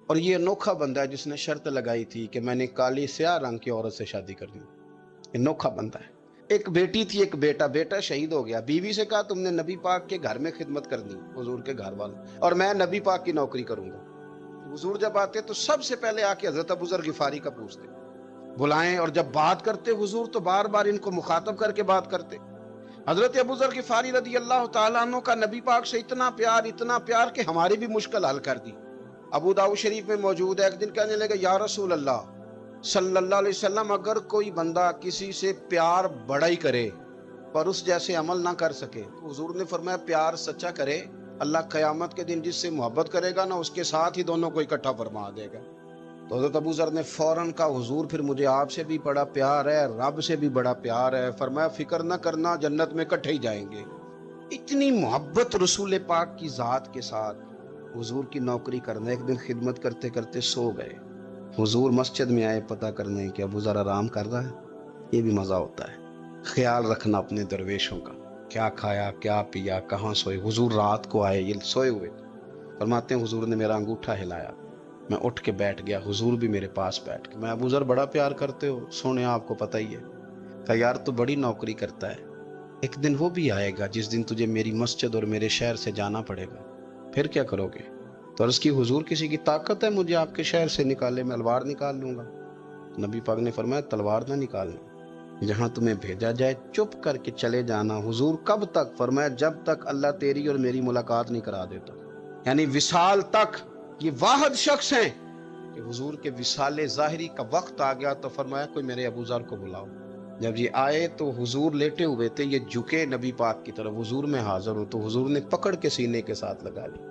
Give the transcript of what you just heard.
اور یہ انوکھا بندہ ہے جس نے شرط لگائی تھی کہ میں نے کالی سیاہ رنگ کی عورت سے شادی کرنی. انوکھا بندہ ہے. ایک بیٹی تھی ایک بیٹا. بیٹا شہید ہو گیا. بیوی سے کہا تم نے نبی پاک کے گھر میں خدمت کرنی, حضور کے گھر والوں, اور میں نبی پاک کی نوکری کروں گا. حضور جب آتے تو سب سے پہلے آ کے حضرت ابو ذر غفاری کا پوچھتے, بلائیں, اور جب بات کرتے حضور تو بار بار ان کو مخاطب کر کے بات کرتے. حضرت ابو ذر غفاری رضی اللہ تعالیٰ عنہ کا نبی پاک سے اتنا پیار کہ ہماری بھی مشکل حل کر دی. ابو داؤد شریف میں موجود ہے, ایک دن کہنے لگا یا رسول اللہ صلی اللہ علیہ وسلم, اگر کوئی بندہ کسی سے پیار بڑا ہی کرے پر اس جیسے عمل نہ کر سکے, تو حضور نے فرمایا پیار سچا کرے, اللہ قیامت کے دن جس سے محبت کرے گا نا اس کے ساتھ ہی دونوں کو اکٹھا فرما دے گا. تو حضرت ابو ذر نے فوراً کہا حضور پھر مجھے آپ سے بھی بڑا پیار ہے, رب سے بھی بڑا پیار ہے. فرمایا فکر نہ کرنا, جنت میں اکٹھے ہی جائیں گے. اتنی محبت رسول پاک کی ذات کے ساتھ. حضور کی نوکری کرنا. ایک دن خدمت کرتے کرتے سو گئے. حضور مسجد میں آئے پتہ کرنے کہ ابو ذر آرام کر رہا ہے. یہ بھی مزہ ہوتا ہے, خیال رکھنا اپنے درویشوں کا, کیا کھایا کیا پیا کہاں سوئے. حضور رات کو آئے, یہ سوئے ہوئے. فرماتے ہیں حضور نے میرا انگوٹھا ہلایا, میں اٹھ کے بیٹھ گیا, حضور بھی میرے پاس بیٹھ کے. میں ابو ذر بڑا پیار کرتے ہو, سونے آپ کو پتہ ہی ہے. کہا یار تو بڑی نوکری کرتا ہے, ایک دن وہ بھی آئے گا جس دن تجھے میری مسجد اور میرے شہر سے جانا پڑے گا, پھر کیا کرو گے. تو عرض کی حضور کسی کی طاقت ہے مجھے آپ کے شہر سے نکالے, میں تلوار نکال لوں گا. نبی پاک نے فرمایا تلوار نہ نکالنا, جہاں تمہیں بھیجا جائے چپ کر کے چلے جانا. حضور کب تک؟ فرمایا جب تک اللہ تیری اور میری ملاقات نہیں کرا دیتا, یعنی وصال تک. یہ واحد شخص ہیں کہ حضور کے وصال ظاہری کا وقت آ گیا تو فرمایا کوئی میرے ابو ذر کو بلاؤ. جب یہ آئے تو حضور لیٹے ہوئے تھے, یہ جھکے نبی پاک کی طرف, حضور میں حاضر ہوں, تو حضور نے پکڑ کے سینے کے ساتھ لگا لی.